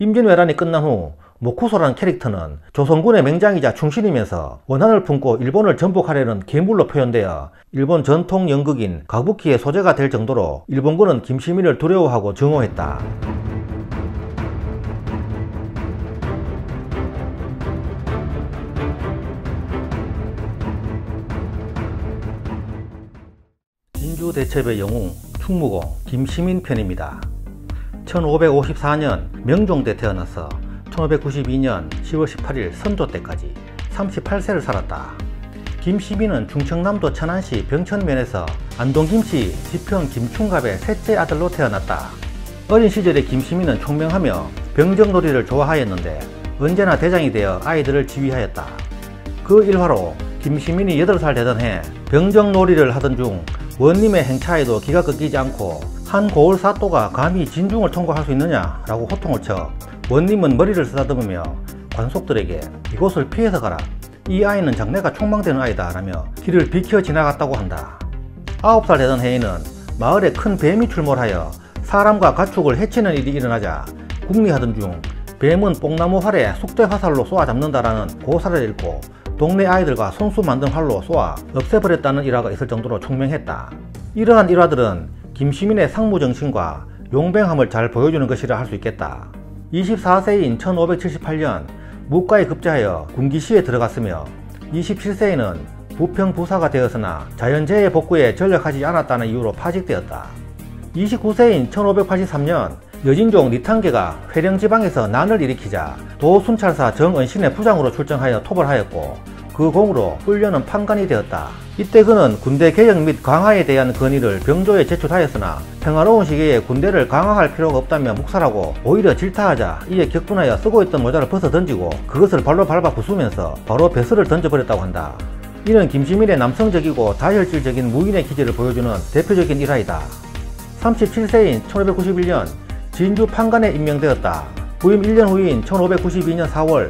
임진왜란이 끝난 후 모쿠소라는 캐릭터는 조선군의 맹장이자 충신이면서 원한을 품고 일본을 전복하려는 괴물로 표현되어 일본 전통 연극인 가부키의 소재가 될 정도로 일본군은 김시민을 두려워하고 증오했다. 진주대첩의 영웅 충무공 김시민 편입니다. 1554년 명종때 태어나서 1592년 10월 18일 선조 때까지 38세를 살았다. 김시민은 충청남도 천안시 병천면에서 안동김씨 지평 김충갑의 셋째 아들로 태어났다. 어린 시절에 김시민은 총명하며 병정놀이를 좋아하였는데 언제나 대장이 되어 아이들을 지휘하였다. 그 일화로 김시민이 8살 되던 해 병정놀이를 하던 중 원님의 행차에도 기가 꺾이지 않고 한 고을 사또가 감히 진중을 통과할 수 있느냐 라고 호통을 쳐 원님은 머리를 쓰다듬으며 관속들에게 이곳을 피해서 가라, 이 아이는 장래가 촉망되는 아이다 라며 길을 비켜 지나갔다고 한다. 9살 되던 해에는 마을에 큰 뱀이 출몰하여 사람과 가축을 해치는 일이 일어나자 궁리하던 중 뱀은 뽕나무 활에 숙대 화살로 쏘아 잡는다라는 고사를 읽고 동네 아이들과 손수 만든 활로 쏘아 없애버렸다는 일화가 있을 정도로 총명했다. 이러한 일화들은 김시민의 상무정신과 용맹함을 잘 보여주는 것이라 할 수 있겠다. 24세인 1578년 무과에 급제하여 군기시에 들어갔으며 27세에는 부평부사가 되었으나 자연재해 복구에 전력하지 않았다는 이유로 파직되었다. 29세인 1583년 여진종 리탄계가 회령지방에서 난을 일으키자 도순찰사 정은신의 부장으로 출정하여 토벌하였고 그 공으로 훈련은 판관이 되었다. 이때 그는 군대 개혁 및 강화에 대한 건의를 병조에 제출하였으나 평화로운 시기에 군대를 강화할 필요가 없다며 묵살하고 오히려 질타하자 이에 격분하여 쓰고 있던 모자를 벗어 던지고 그것을 발로 밟아 부수면서 바로 벼슬을 던져버렸다고 한다. 이는 김시민의 남성적이고 다혈질적인 무인의 기질을 보여주는 대표적인 일화이다. 37세인 1591년 진주 판관에 임명되었다. 부임 1년 후인 1592년 4월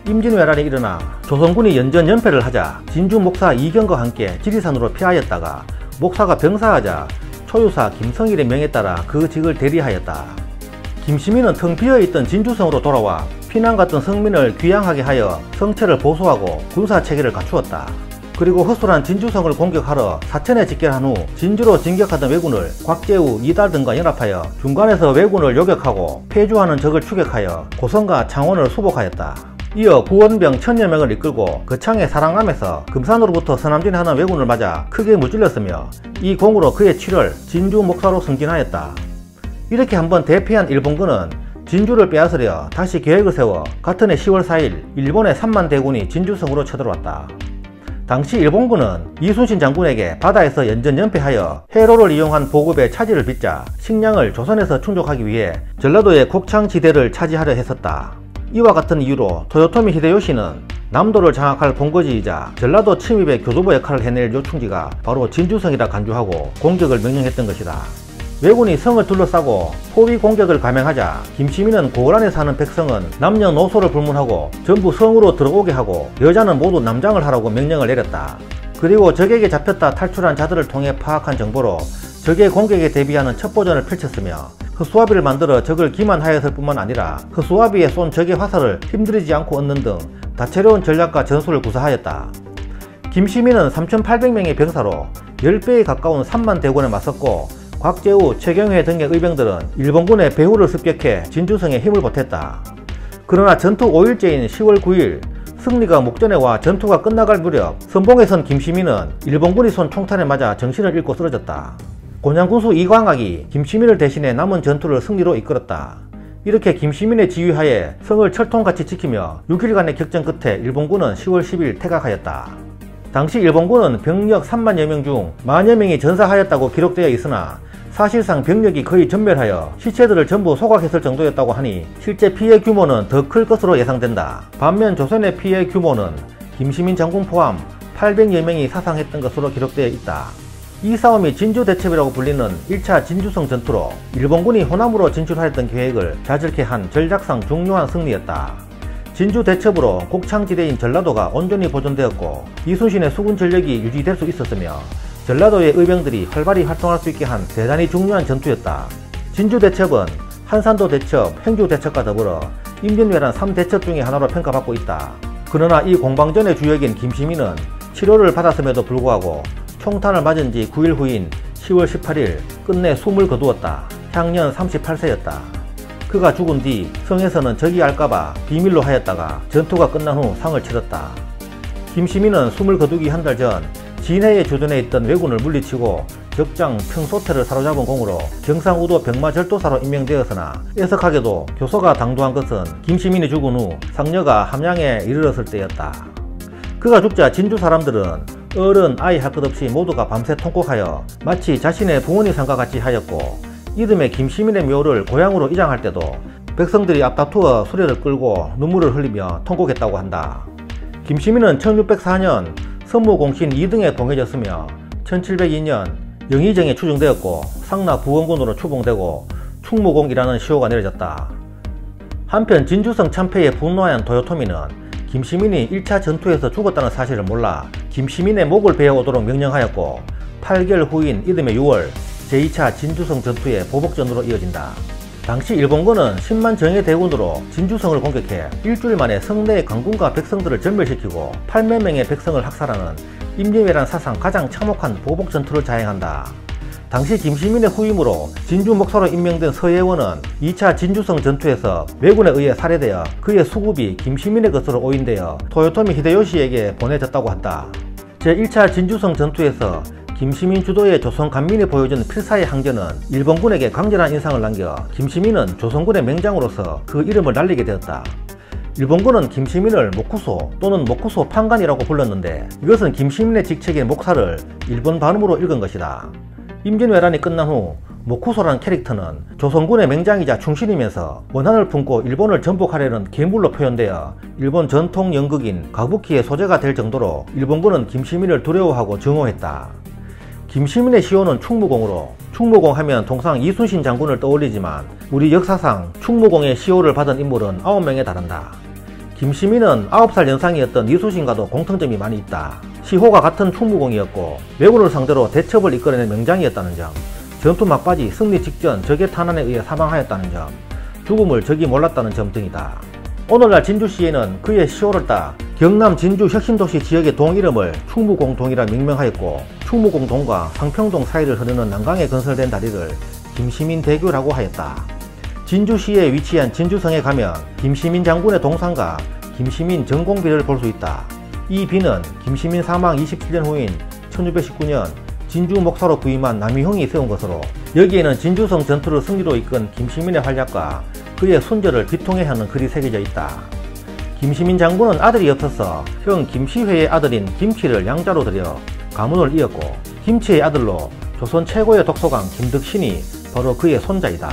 임진왜란이 일어나 조선군이 연전연패를 하자 진주 목사 이경과 함께 지리산으로 피하였다가 목사가 병사하자 초유사 김성일의 명에 따라 그 직을 대리하였다. 김시민은 텅 비어있던 진주성으로 돌아와 피난 갔던 성민을 귀양하게 하여 성체를 보수하고 군사체계를 갖추었다. 그리고 허술한 진주성을 공격하러 사천에 집결한 후 진주로 진격하던 왜군을 곽재우, 이달 등과 연합하여 중간에서 왜군을 요격하고 폐주하는 적을 추격하여 고성과 창원을 수복하였다. 이어 구원병 1000여 명을 이끌고 거창의 사랑암에서 금산으로부터 서남진하는 왜군을 맞아 크게 무찔렀으며 이 공으로 그의 7월 진주 목사로 승진하였다. 이렇게 한번 대피한 일본군은 진주를 빼앗으려 다시 계획을 세워 같은 해 10월 4일 일본의 3만 대군이 진주성으로 쳐들어왔다. 당시 일본군은 이순신 장군에게 바다에서 연전연패하여 해로를 이용한 보급의 차질을 빚자 식량을 조선에서 충족하기 위해 전라도의 곡창지대를 차지하려 했었다. 이와 같은 이유로 토요토미 히데요시는 남도를 장악할 본거지이자 전라도 침입의 교두보 역할을 해낼 요충지가 바로 진주성이라 간주하고 공격을 명령했던 것이다. 왜군이 성을 둘러싸고 포위 공격을 감행하자 김시민은 고을 안에 사는 백성은 남녀노소를 불문하고 전부 성으로 들어오게 하고 여자는 모두 남장을 하라고 명령을 내렸다. 그리고 적에게 잡혔다 탈출한 자들을 통해 파악한 정보로 적의 공격에 대비하는 첩보전을 펼쳤으며 흑수화비를 만들어 적을 기만하였을 뿐만 아니라 흑수화비에 쏜 적의 화살을 힘들이지 않고 얻는 등 다채로운 전략과 전술을 구사하였다. 김시민은 3800명의 병사로 10배에 가까운 3만 대군에 맞섰고 곽재우, 최경회 등의 의병들은 일본군의 배후를 습격해 진주성에 힘을 보탰다. 그러나 전투 5일째인 10월 9일 승리가 목전에 와 전투가 끝나갈 무렵 선봉에 선 김시민은 일본군이 쏜 총탄에 맞아 정신을 잃고 쓰러졌다. 곤양군수 이광학이 김시민을 대신해 남은 전투를 승리로 이끌었다. 이렇게 김시민의 지휘하에 성을 철통같이 지키며 6일간의 격전 끝에 일본군은 10월 10일 퇴각하였다. 당시 일본군은 병력 3만여 명 중 만여 명이 전사하였다고 기록되어 있으나 사실상 병력이 거의 전멸하여 시체들을 전부 소각했을 정도였다고 하니 실제 피해 규모는 더 클 것으로 예상된다. 반면 조선의 피해 규모는 김시민 장군 포함 800여 명이 사상했던 것으로 기록되어 있다. 이 싸움이 진주대첩이라고 불리는 1차 진주성 전투로 일본군이 호남으로 진출하였던 계획을 좌절케 한 전략상 중요한 승리였다. 진주대첩으로 곡창지대인 전라도가 온전히 보존되었고 이순신의 수군 전력이 유지될 수 있었으며 전라도의 의병들이 활발히 활동할 수 있게 한 대단히 중요한 전투였다. 진주대첩은 한산도 대첩, 행주 대첩과 더불어 임진왜란 3대첩 중의 하나로 평가받고 있다. 그러나 이 공방전의 주역인 김시민은 치료를 받았음에도 불구하고 총탄을 맞은 지 9일 후인 10월 18일 끝내 숨을 거두었다. 향년 38세였다. 그가 죽은 뒤 성에서는 적이 알까봐 비밀로 하였다가 전투가 끝난 후 상을 치렀다. 김시민은 숨을 거두기 한 달 전 진해에 주둔해 있던 왜군을 물리치고 적장 평소태를 사로잡은 공으로 경상우도 병마절도사로 임명되었으나 애석하게도 교서가 당도한 것은 김시민이 죽은 후 상녀가 함양에 이르렀을 때였다. 그가 죽자 진주 사람들은 어른 아이 할 것 없이 모두가 밤새 통곡하여 마치 자신의 부모님 상과 같이 하였고, 이듬해 김시민의 묘를 고향으로 이장할 때도 백성들이 앞다투어 수레를 끌고 눈물을 흘리며 통곡했다고 한다. 김시민은 1604년 선무공신 2등에 봉해졌으며 1702년 영의정에 추정되었고 상나 부원군으로 추봉되고 충무공이라는 시호가 내려졌다. 한편 진주성 참패에 분노한 도요토미는 김시민이 1차 전투에서 죽었다는 사실을 몰라 김시민의 목을 베어오도록 명령하였고 8개월 후인 이듬해 6월 제2차 진주성 전투의 보복전으로 이어진다. 당시 일본군은 10만 정예 대군으로 진주성을 공격해 일주일 만에 성내의 강군과 백성들을 전멸시키고 8만 명의 백성을 학살하는 임진왜란 사상 가장 참혹한 보복전투를 자행한다. 당시 김시민의 후임으로 진주 목사로 임명된 서예원은 2차 진주성 전투에서 왜군에 의해 살해되어 그의 수급이 김시민의 것으로 오인되어 토요토미 히데요시에게 보내졌다고 한다. 제1차 진주성 전투에서 김시민 주도의 조선 간민이 보여준 필사의 항전은 일본군에게 강렬한 인상을 남겨 김시민은 조선군의 맹장으로서 그 이름을 날리게 되었다. 일본군은 김시민을 모쿠소 또는 모쿠소 판관이라고 불렀는데 이것은 김시민의 직책인 목사를 일본 발음으로 읽은 것이다. 임진왜란이 끝난 후 모쿠소라는 캐릭터는 조선군의 맹장이자 충신이면서 원한을 품고 일본을 전복하려는 괴물로 표현되어 일본 전통 연극인 가부키의 소재가 될 정도로 일본군은 김시민을 두려워하고 증오했다. 김시민의 시호는 충무공으로, 충무공 하면 통상 이순신 장군을 떠올리지만 우리 역사상 충무공의 시호를 받은 인물은 9명에 달한다. 김시민은 9살 연상이었던 이순신과도 공통점이 많이 있다. 시호가 같은 충무공이었고 왜군을 상대로 대첩을 이끌어낸 명장이었다는 점, 전투 막바지 승리 직전 적의 탄환에 의해 사망하였다는 점, 죽음을 적이 몰랐다는 점 등이다. 오늘날 진주시에는 그의 시호를 따 경남 진주 혁신도시 지역의 동 이름을 충무공동이라 명명하였고 충무공동과 상평동 사이를 흐르는 난강에 건설된 다리를 김시민대교라고 하였다. 진주시에 위치한 진주성에 가면 김시민 장군의 동상과 김시민 전공비를 볼 수 있다. 이 비는 김시민 사망 27년 후인 1619년 진주 목사로 부임한 남이형이 세운 것으로 여기에는 진주성 전투를 승리로 이끈 김시민의 활약과 그의 순절을 비통해 하는 글이 새겨져 있다. 김시민 장군은 아들이 없어서 형 김시회의 아들인 김치를 양자로 들여 가문을 이었고 김치의 아들로 조선 최고의 독소강 김덕신이 바로 그의 손자이다.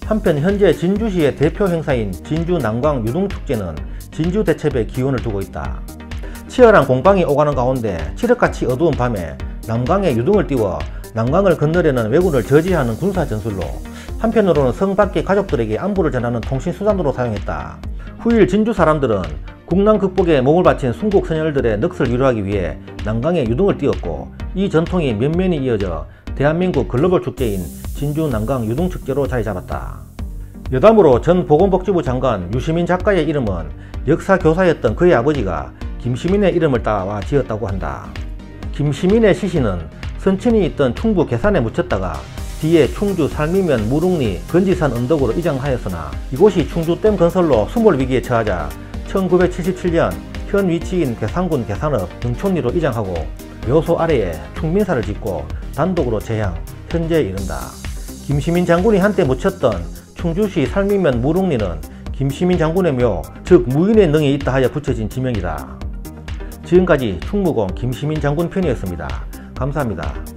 한편 현재 진주시의 대표 행사인 진주 난강 유동축제는 진주 대첩에 기원을 두고 있다. 치열한 공방이 오가는 가운데 칠흑같이 어두운 밤에 남강에 유등을 띄워 난강을 건너려는 왜군을 저지하는 군사 전술로, 한편으로는 성 밖의 가족들에게 안부를 전하는 통신수단으로 사용했다. 후일 진주 사람들은 국난 극복에 몸을 바친 순국 선열들의 넋을 위로하기 위해 난강에 유등을 띄웠고 이 전통이 면면이 이어져 대한민국 글로벌 축제인 진주 난강 유등축제로 자리 잡았다. 여담으로 전 보건복지부 장관 유시민 작가의 이름은 역사교사였던 그의 아버지가 김시민의 이름을 따와 지었다고 한다. 김시민의 시신은 선친이 있던 충북 괴산에 묻혔다가 뒤에 충주 살미면 무릉리 건지산 언덕으로 이장하였으나 이곳이 충주댐 건설로 수몰 위기에 처하자 1977년 현 위치인 괴산군 괴산읍 등촌리로 이장하고 묘소 아래에 충민사를 짓고 단독으로 재향, 현재에 이른다. 김시민 장군이 한때 묻혔던 충주시 살미면 무릉리는 김시민 장군의 묘, 즉 무인의 능이 있다 하여 붙여진 지명이다. 지금까지 충무공 김시민 장군 편이었습니다. 감사합니다.